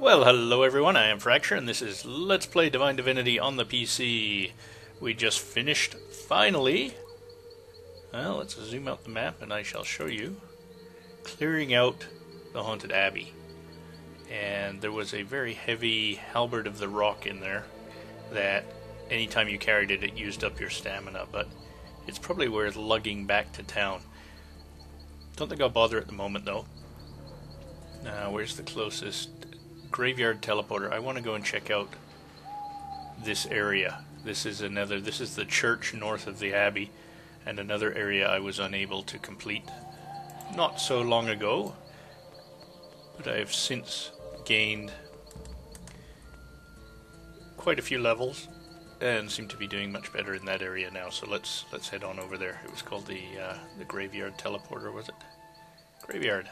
Well, hello everyone, I am Fracture, and this is Let's Play Divine Divinity on the PC. We just finished, finally, well, let's zoom out the map and I shall show you, clearing out the Haunted Abbey. And there was a very heavy halberd of the rock in there that anytime you carried it, it used up your stamina, but it's probably worth lugging back to town. Don't think I'll bother at the moment though. Now, where's the closest graveyard teleporter? I want to go and check out this area. This is the church north of the abbey, and another area I was unable to complete not so long ago, but I have since gained quite a few levels and seem to be doing much better in that area now. So let's head on over there. It was called the graveyard teleporter, was it? Graveyard.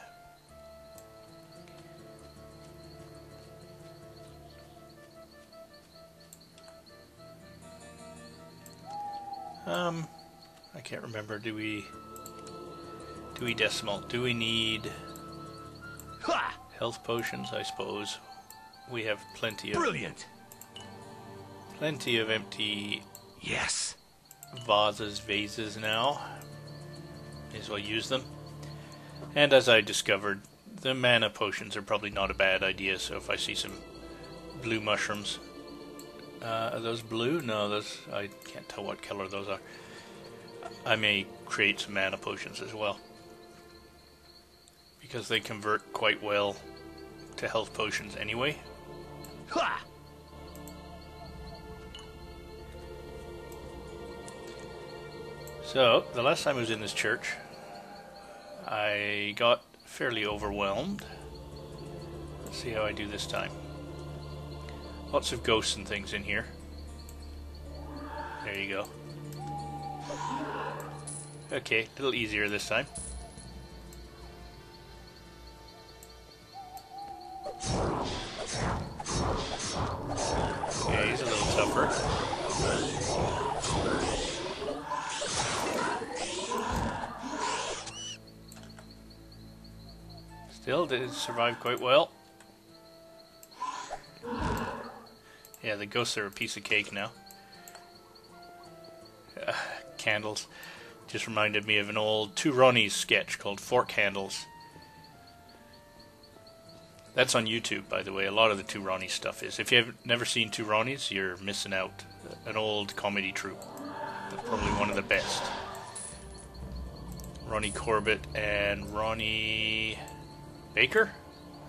I can't remember. Do we decimal? Do we need health potions? I suppose we have plenty of plenty of empty vases now. May as well use them. And as I discovered, the mana potions are probably not a bad idea. So if I see some blue mushrooms. Are those blue? No, those, I can't tell what color those are. I may create some mana potions as well, because they convert quite well to health potions anyway. Ha! So, the last time I was in this church, I got fairly overwhelmed. Let's see how I do this time. Lots of ghosts and things in here. There you go. Okay, a little easier this time. Okay, he's a little tougher. Still did survive quite well. Yeah, the ghosts are a piece of cake now. Candles. Just reminded me of an old Two Ronnies sketch called Fork Handles. That's on YouTube, by the way. A lot of the Two Ronnies stuff is. If you've never seen Two Ronnies, you're missing out. An old comedy troupe. Probably one of the best. Ronnie Corbett and Ronnie Baker?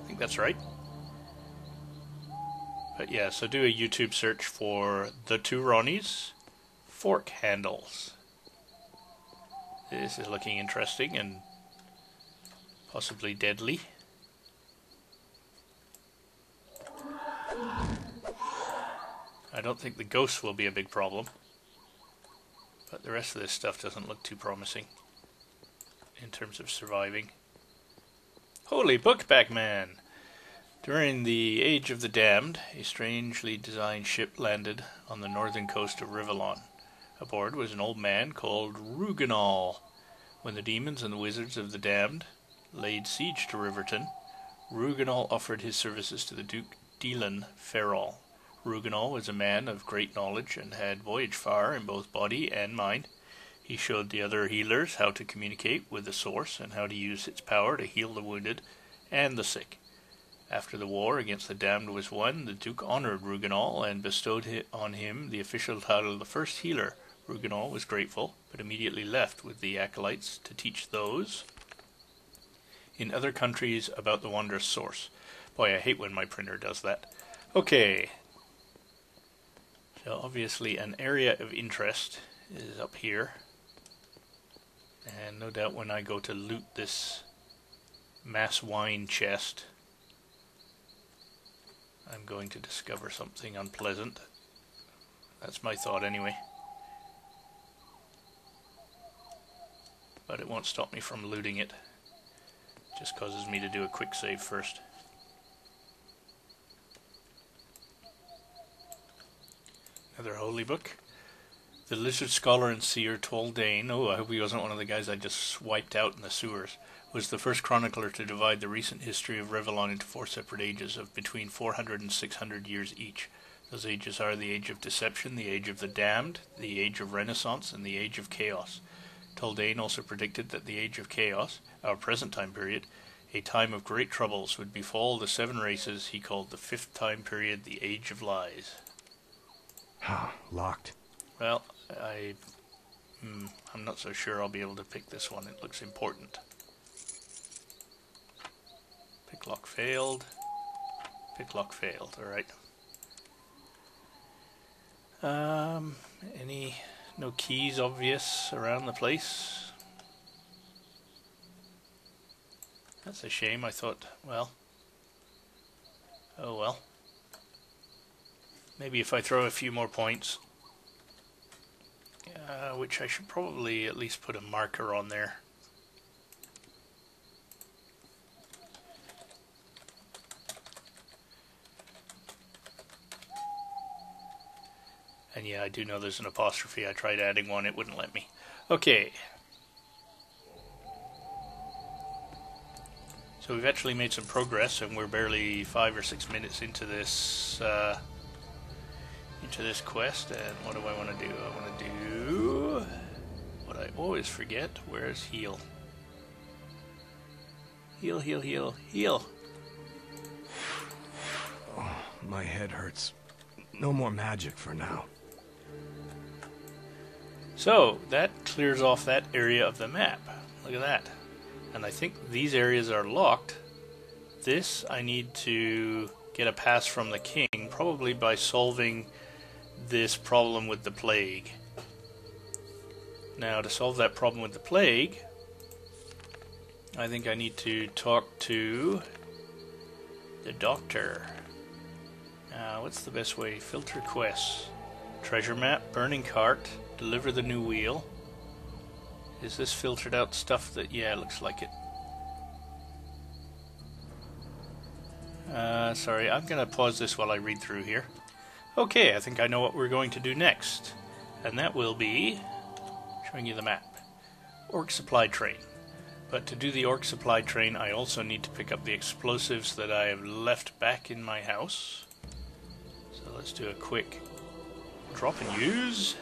I think that's right. But yeah, so do a YouTube search for the Two Ronnies Fork Handles. This is looking interesting and possibly deadly. I don't think the ghosts will be a big problem, but the rest of this stuff doesn't look too promising in terms of surviving. Holy Bookback Man! During the Age of the Damned, a strangely designed ship landed on the northern coast of Rivellon. Aboard was an old man called Ruginal. When the demons and the wizards of the damned laid siege to Riverton, Ruginal offered his services to the Duke Dylan Ferrol. Ruginal was a man of great knowledge and had voyaged far in both body and mind. He showed the other healers how to communicate with the source and how to use its power to heal the wounded and the sick. After the war against the damned was won, the Duke honored Ruginal and bestowed on him the official title of the first healer. Ruginal was grateful, but immediately left with the acolytes to teach those in other countries about the wondrous source. Boy, I hate when my printer does that. Okay. So obviously an area of interest is up here. And no doubt when I go to loot this mass wine chest, I'm going to discover something unpleasant. That's my thought anyway. But it won't stop me from looting it. It just causes me to do a quick save first. Another holy book. The lizard scholar and seer Toldane, oh, I hope he wasn't one of the guys I just swiped out in the sewers, was the first chronicler to divide the recent history of Revellon into 4 separate ages of between 400 and 600 years each. Those ages are the Age of Deception, the Age of the Damned, the Age of Renaissance, and the Age of Chaos. Toldane also predicted that the Age of Chaos, our present time period, a time of great troubles, would befall the 7 races he called the 5th time period the Age of Lies. Locked. Well, I'm not so sure I'll be able to pick this one. It looks important. Pick lock failed. Pick lock failed. Alright. No keys obvious around the place? That's a shame. I thought, well. Oh well. Maybe if I throw a few more points. Which I should probably at least put a marker on there. And yeah, I do know there's an apostrophe. I tried adding one, it wouldn't let me. Okay. So we've actually made some progress, and we're barely 5 or 6 minutes into this quest. And what do I want to do? I want to do what I always forget. Where's heal? Heal, heal, heal, heal. Oh, my head hurts. No more magic for now. So that clears off that area of the map. Look at that. And I think these areas are locked. This I need to get a pass from the king, probably by solving this problem with the plague. Now, to solve that problem with the plague, I think I need to talk to the doctor. What's the best way? Filter quests. Treasure map, burning cart, deliver the new wheel. Is this filtered out stuff that... yeah, it looks like it. Sorry, I'm going to pause this while I read through here. Okay, I think I know what we're going to do next. And that will be... showing you the map. Orc supply train. But to do the orc supply train, I also need to pick up the explosives that I have left back in my house. So let's do a quick drop and use.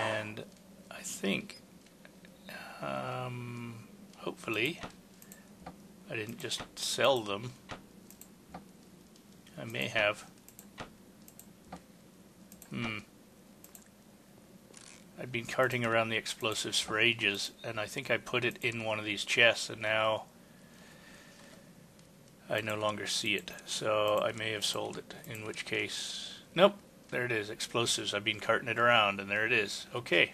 And I think, hopefully, I didn't just sell them. I may have. I've been carting around the explosives for ages, and I think I put it in one of these chests, and now I no longer see it. So I may have sold it, in which case... nope, there it is, explosives. I've been carting it around, and there it is. Okay.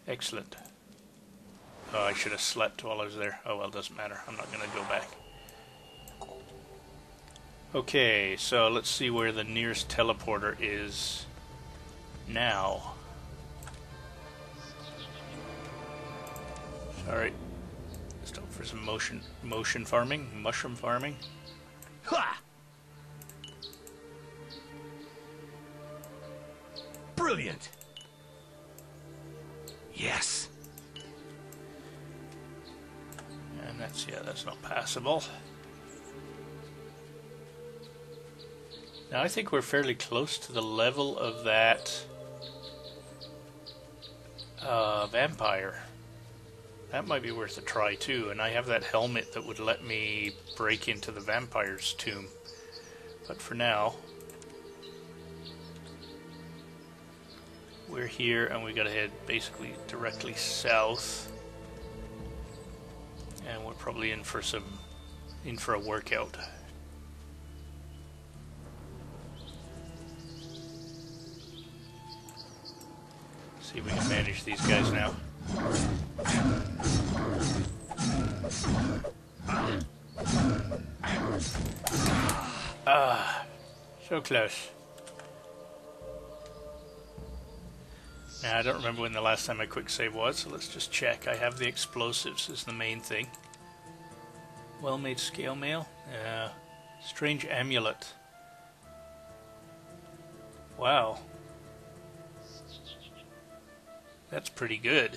Excellent. Oh, I should have slept while I was there. Oh well, doesn't matter. I'm not going to go back. Okay, so let's see where the nearest teleporter is now. Alright. Let's go for some motion farming, mushroom farming. Ha! Brilliant! Yes! And that's, yeah, that's not passable. Now I think we're fairly close to the level of that vampire. That might be worth a try too, and I have that helmet that would let me break into the vampire's tomb. But for now, we're here and we gotta head basically directly south. And we're probably in for a workout. See if we can manage these guys now. Ah, so close. Now, I don't remember when the last time I quick save was, so let's just check. I have the explosives is the main thing. Well-made scale mail. Strange amulet. Wow. That's pretty good.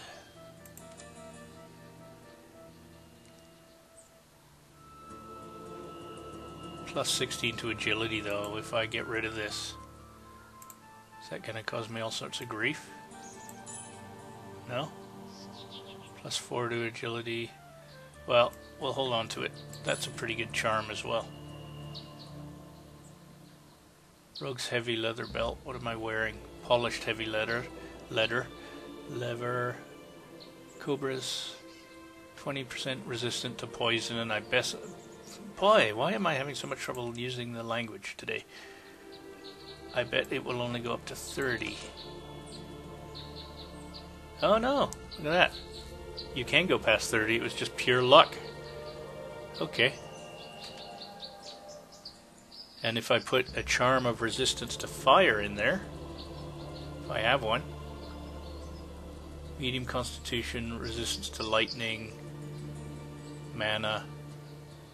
Plus 16 to agility though, if I get rid of this. Is that going to cause me all sorts of grief? No? Plus 4 to agility. Well, we'll hold on to it. That's a pretty good charm as well. Rogue's heavy leather belt. What am I wearing? Polished heavy leather. Leather. Cobras. 20% resistant to poison, and I best... Boy, why am I having so much trouble using the language today? I bet it will only go up to 30. Oh no, look at that. You can go past 30, it was just pure luck. Okay. And if I put a charm of resistance to fire in there, if I have one, medium constitution, resistance to lightning, mana,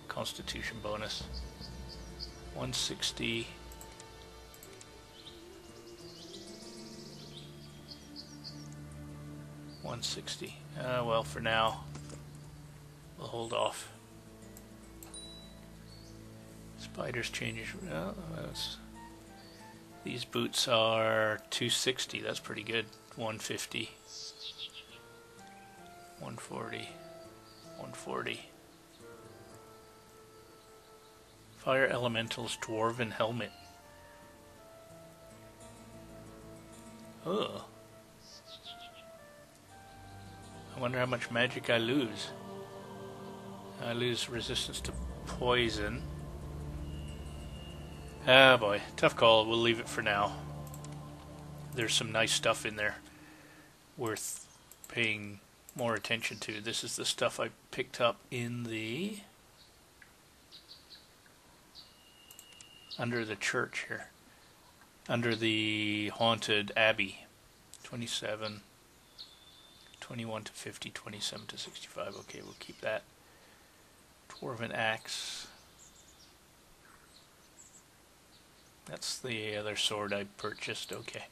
constitution bonus, 160. Well, for now, we'll hold off. Spiders changes. Well, these boots are 260. That's pretty good. 150. 140. 140. Fire Elemental's Dwarven Helmet. Oh. I wonder how much magic I lose. I lose resistance to poison. Ah boy, tough call. We'll leave it for now. There's some nice stuff in there worth paying more attention to. This is the stuff I picked up in the... under the church here. Under the haunted abbey. 27... 21 to 50, 27 to 65. Okay, we'll keep that. Dwarven Axe. That's the other sword I purchased. Okay.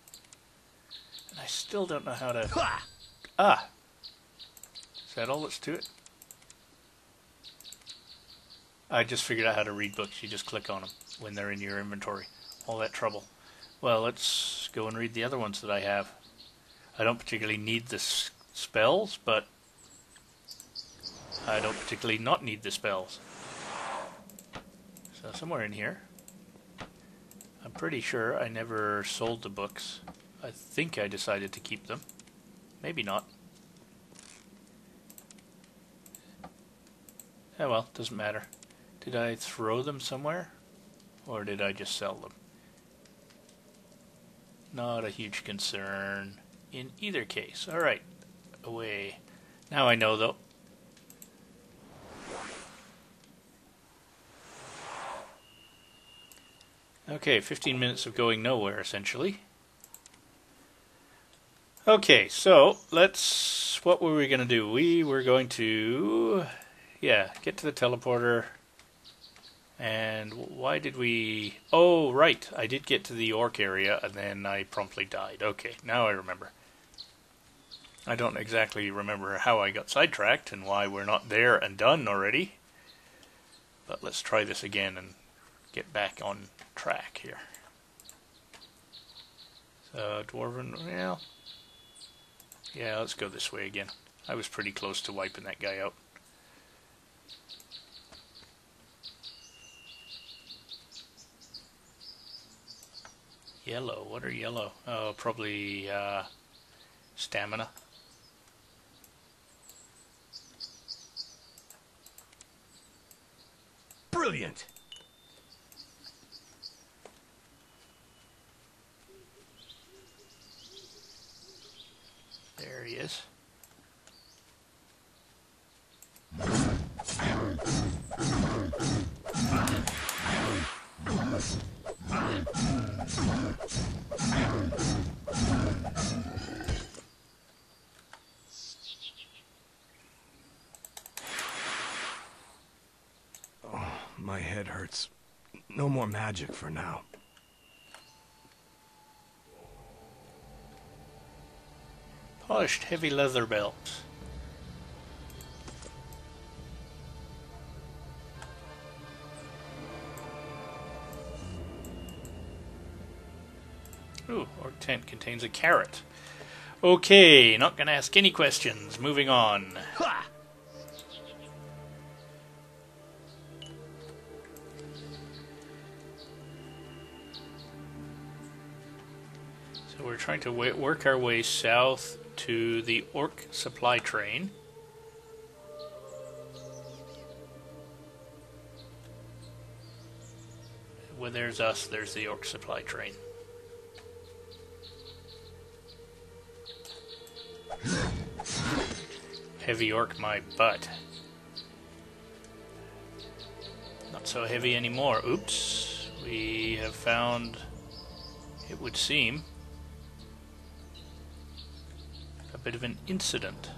And I still don't know how to... Ah! Is that all that's to it? I just figured out how to read books. You just click on them when they're in your inventory. All that trouble. Well, let's go and read the other ones that I have. I don't particularly need this spells, but I don't particularly not need the spells. So somewhere in here, I'm pretty sure I never sold the books. I think I decided to keep them. Maybe not. Oh well, doesn't matter. Did I throw them somewhere? Or did I just sell them? Not a huge concern in either case. Alright. Away. Now I know though. Okay, 15 minutes of going nowhere essentially. Okay, so let's... what were we going to do? We were going to... yeah, get to the teleporter. And why did we... oh, right. I did get to the orc area and then I promptly died. Okay, now I remember. I don't exactly remember how I got sidetracked and why we're not there and done already. But let's try this again and get back on track here. So, Dwarven, well... yeah, let's go this way again. I was pretty close to wiping that guy out. Yellow, what are yellow? Oh, probably stamina. Brilliant! There he is. Oh, my head hurts. No more magic for now. Polished heavy leather belt. Ooh, orc tent contains a carrot. Okay, not gonna ask any questions. Moving on. Ha! So we're trying to work our way south to the orc supply train. When there's us, there's the orc supply train. Heavy orc my butt. Not so heavy anymore. Oops. We have found, it would seem, a bit of an incident.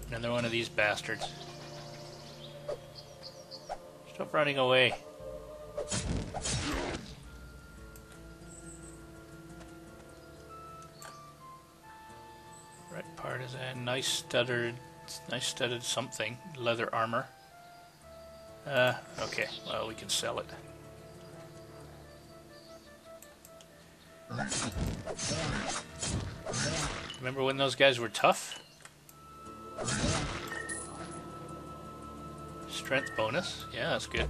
Another one of these bastards. Stop running away. Right partisan, nice studded something, leather armor. Okay, well we can sell it. Remember when those guys were tough? Strength bonus, yeah, that's good.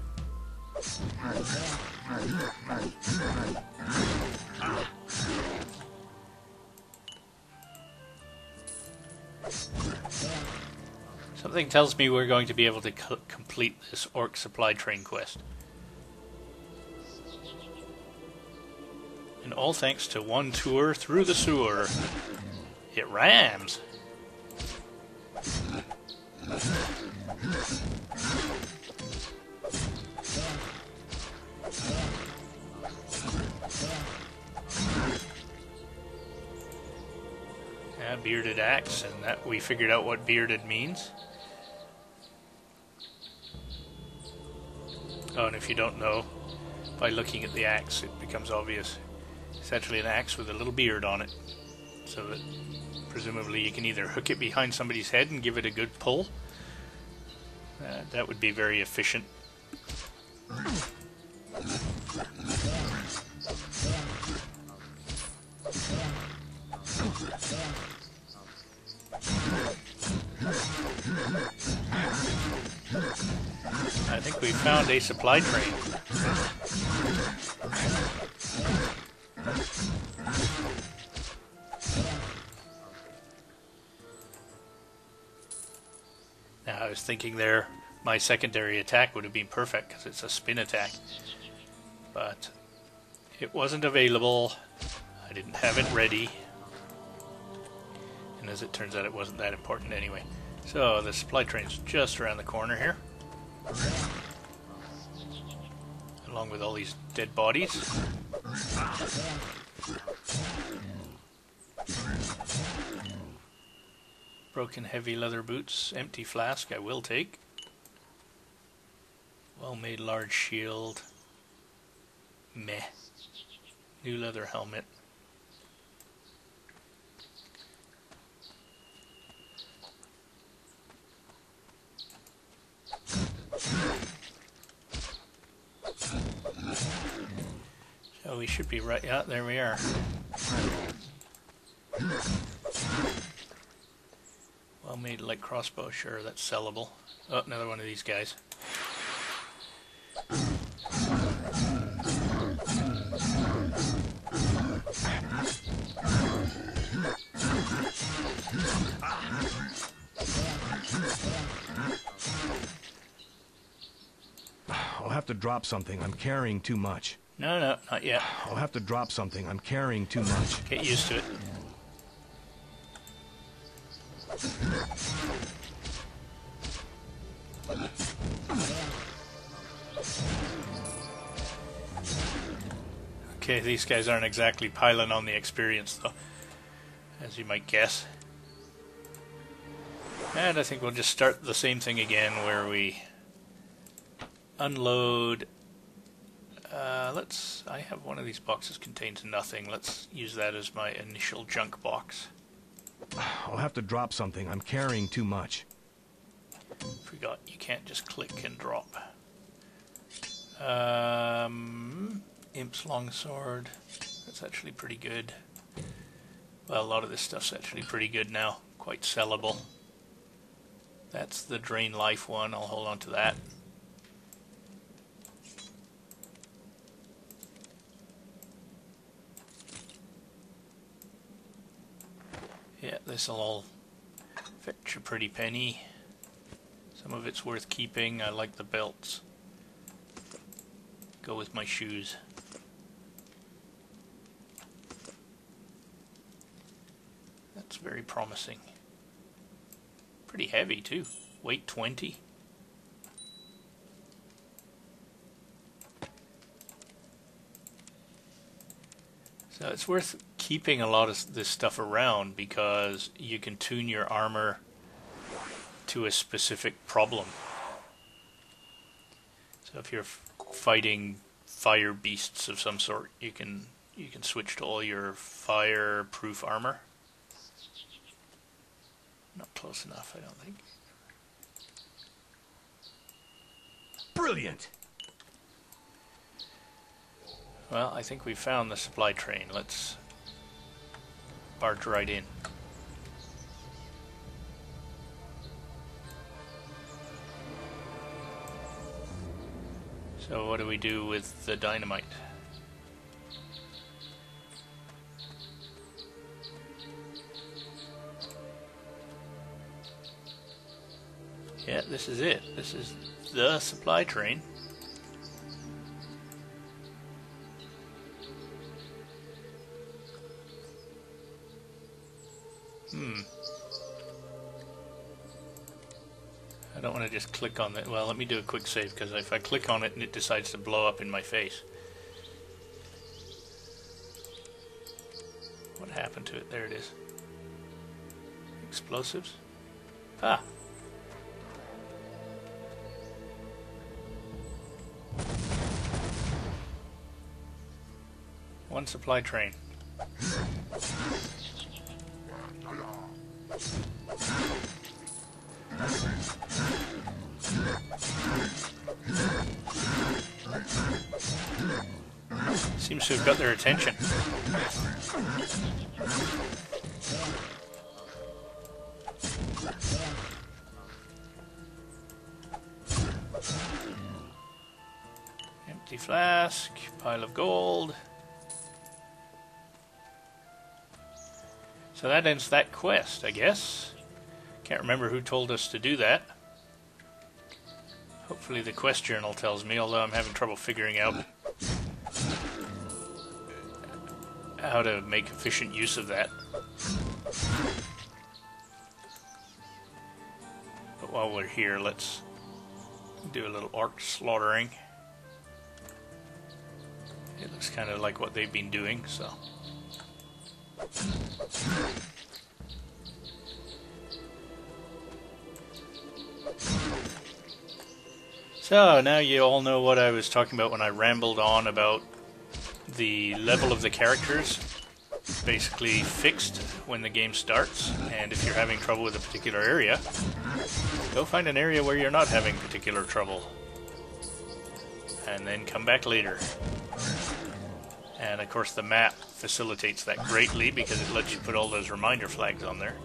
Something tells me we're going to be able to complete this orc supply train quest. And all thanks to one tour through the sewer. It rhymes. Yeah, bearded axe, and that we figured out what bearded means. Oh, and if you don't know, by looking at the axe, it becomes obvious. It's actually an axe with a little beard on it, so that presumably you can either hook it behind somebody's head and give it a good pull. That would be very efficient. I think we found a supply train. Now I was thinking there my secondary attack would have been perfect because it's a spin attack, but it wasn't available. I didn't have it ready, and as it turns out it wasn't that important anyway. So the supply train's just around the corner here, along with all these dead bodies. Broken heavy leather boots, empty flask I will take. Well-made large shield. Meh. New leather helmet. So we should be right. Yeah, there we are. Well-made light crossbow, sure, that's sellable. Oh, another one of these guys. I'll have to drop something. I'm carrying too much. No, not yet. I'll have to drop something. I'm carrying too much. Get used to it. Okay, these guys aren't exactly piling on the experience, though, as you might guess. And I think we'll just start the same thing again where we unload. I have one of these boxes contains nothing. Let's use that as my initial junk box. I'll have to drop something. I'm carrying too much. Forgot you can't just click and drop. Imp's longsword. That's actually pretty good. Well, a lot of this stuff's actually pretty good now. Quite sellable. That's the drain life one. I'll hold on to that. Yeah, this'll all fetch a pretty penny. Some of it's worth keeping. I like the belts. Go with my shoes. That's very promising. Pretty heavy too. Weight 20. So it's worth keeping a lot of this stuff around because you can tune your armor to a specific problem. So if you're fighting fire beasts of some sort, you can switch to all your fireproof armor. Not close enough, I don't think. Brilliant! Well, I think we found the supply train. Let's barge right in. So what do we do with the dynamite? Yeah, this is it. This is the supply train. I don't want to just click on it. Well, let me do a quick save, because if I click on it and it decides to blow up in my face. What happened to it? There it is. Explosives? Ah! One supply train. Seems to have got their attention. Empty flask, pile of gold. So that ends that quest, I guess. Can't remember who told us to do that. Hopefully the quest journal tells me, although I'm having trouble figuring out how to make efficient use of that. But while we're here, let's do a little orc slaughtering. It looks kind of like what they've been doing, so... So, now you all know what I was talking about when I rambled on about the level of the characters. Basically fixed when the game starts, and if you're having trouble with a particular area, go find an area where you're not having particular trouble. And then come back later. And of course the map facilitates that greatly because it lets you put all those reminder flags on there.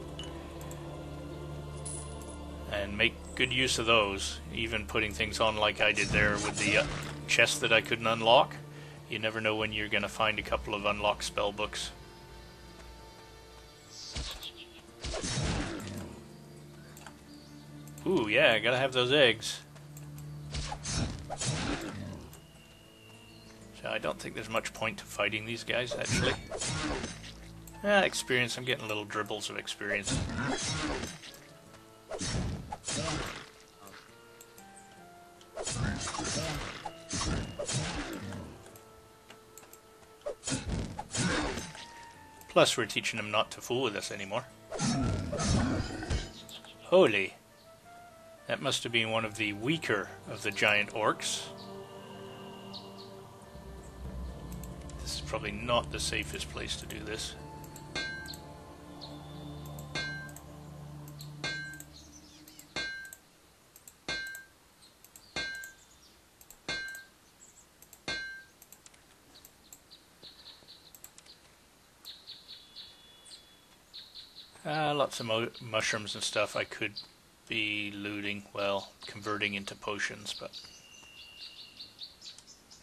And make good use of those, even putting things on like I did there with the chest that I couldn't unlock. You never know when you're going to find a couple of unlocked spell books. Ooh, yeah, I gotta have those eggs. So I don't think there's much point to fighting these guys, actually. Experience, I'm getting little dribbles of experience. Plus, we're teaching them not to fool with us anymore. Holy. That must have been one of the weaker of the giant orcs. This is probably not the safest place to do this. Lots of mushrooms and stuff I could be looting, well, converting into potions, but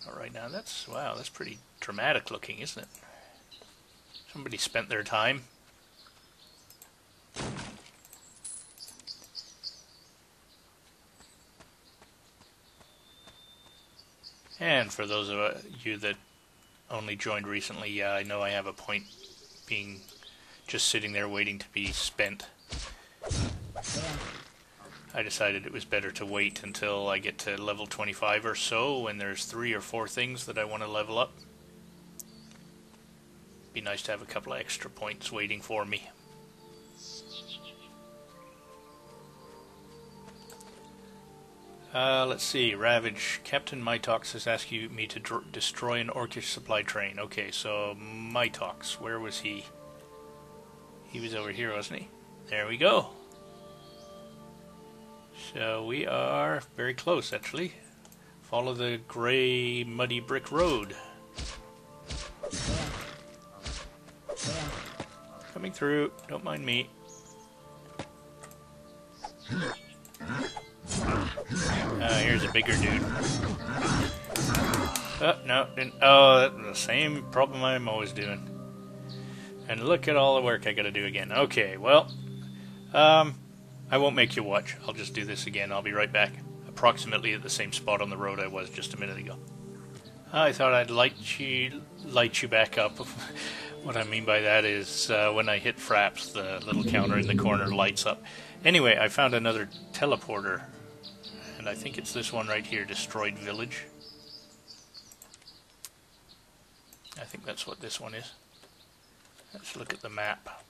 not right now. Wow, that's pretty dramatic looking, isn't it? Somebody spent their time. And for those of you that only joined recently, yeah, I know I have a point being just sitting there waiting to be spent. I decided it was better to wait until I get to level 25 or so when there's 3 or 4 things that I want to level up. Be nice to have a couple of extra points waiting for me. Let's see. Ravage. Captain Mitox has asked me to destroy an orcish supply train. Okay, so Mitox, where was he? He was over here, wasn't he? There we go. So we are very close, actually. Follow the grey, muddy brick road. Coming through. Don't mind me. Here's a bigger dude. Oh, no, didn't. Oh, that's the same problem I'm always doing. And look at all the work I gotta do again. Okay, well, I won't make you watch. I'll just do this again. I'll be right back. Approximately at the same spot on the road I was just a minute ago. I thought I'd light you back up. What I mean by that is when I hit fraps, the little counter in the corner lights up. Anyway, I found another teleporter. And I think it's this one right here, Destroyed Village. I think that's what this one is. Let's look at the map.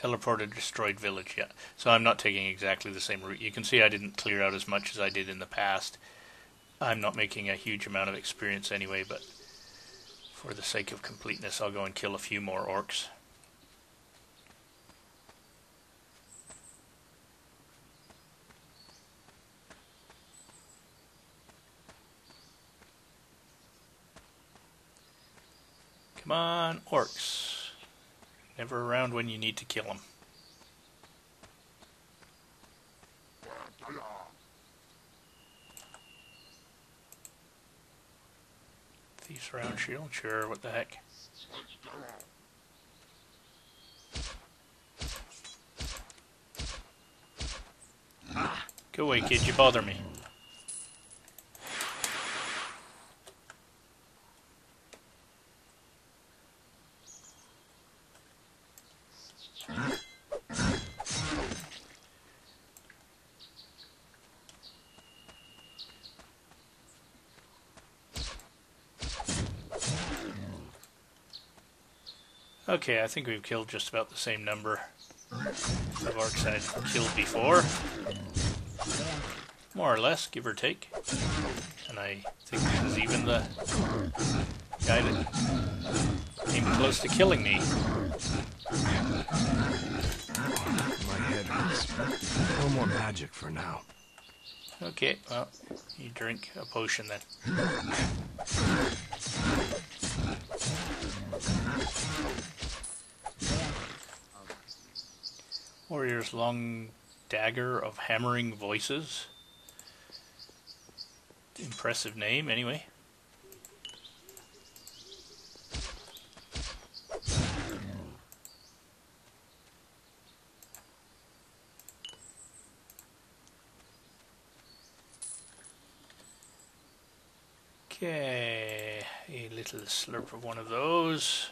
Teleported Destroyed Village, yeah. So I'm not taking exactly the same route. You can see I didn't clear out as much as I did in the past. I'm not making a huge amount of experience anyway, but for the sake of completeness, I'll go and kill a few more orcs. Come on, orcs. Never around when you need to kill them. Thieves round shield, sure, what the heck. Go away, kid, you bother me. Okay, I think we've killed just about the same number of orcs I've killed before. More or less, give or take. And I think this is even the guy that came close to killing me. My head hurts. No more magic for now. Okay, well, you drink a potion then. Warrior's long dagger of hammering voices. Impressive name, anyway. Okay, a little slurp of one of those.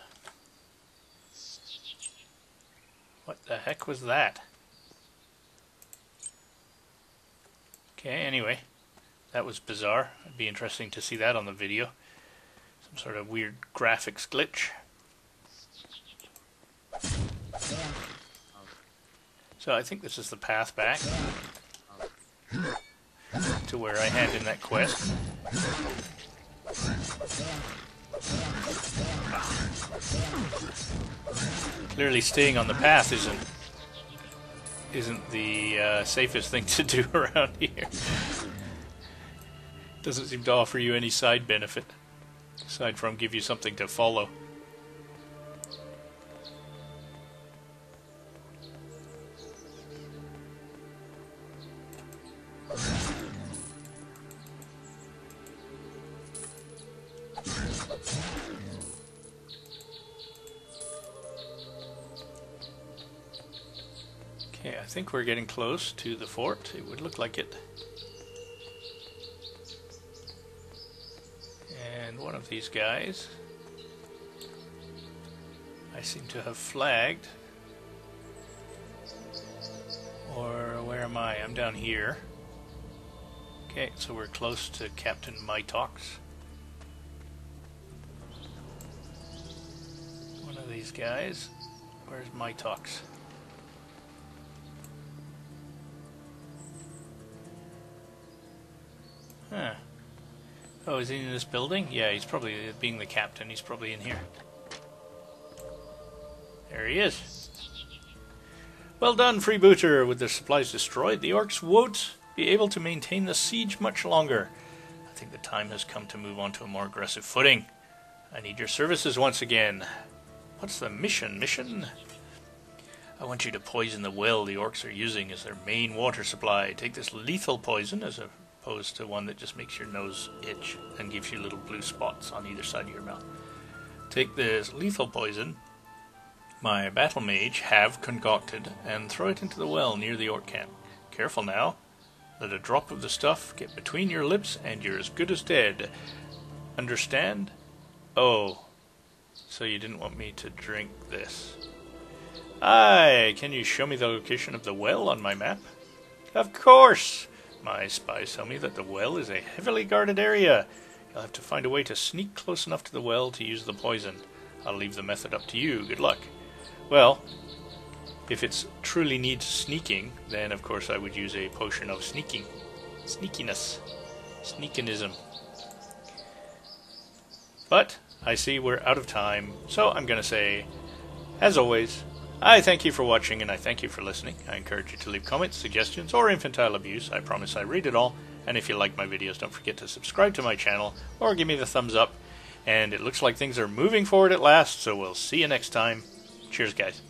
What the heck was that? Okay, anyway, that was bizarre. It'd be interesting to see that on the video. Some sort of weird graphics glitch. So I think this is the path back to where I hand in that quest. Clearly staying on the path isn't the safest thing to do around here. Doesn't seem to offer you any side benefit, aside from give you something to follow. Okay, I think we're getting close to the fort. It would look like it. And one of these guys I seem to have flagged. Or where am I? I'm down here. Okay, so we're close to Captain Mitox. One of these guys. Where's Mitox? Huh. Oh, is he in this building? Yeah, he's probably, being the captain, he's probably in here. There he is. Well done, freebooter. With their supplies destroyed, the orcs won't be able to maintain the siege much longer. I think the time has come to move on to a more aggressive footing. I need your services once again. What's the mission? I want you to poison the well the orcs are using as their main water supply. Take this lethal poison as opposed to one that just makes your nose itch and gives you little blue spots on either side of your mouth. Take this lethal poison my battle mage have concocted and throw it into the well near the orc camp. Careful now. Let a drop of the stuff get between your lips and you're as good as dead. Understand? Oh, so you didn't want me to drink this. Aye, can you show me the location of the well on my map? Of course! My spies tell me that the well is a heavily guarded area. You'll have to find a way to sneak close enough to the well to use the poison. I'll leave the method up to you. Good luck. Well, if it truly needs sneaking, then of course I would use a potion of sneaking. Sneakiness. Sneakinism. But I see we're out of time, so I'm going to say, as always, I thank you for watching and I thank you for listening. I encourage you to leave comments, suggestions, or infantile abuse. I promise I read it all. And if you like my videos, don't forget to subscribe to my channel or give me the thumbs up. And it looks like things are moving forward at last, so we'll see you next time. Cheers, guys.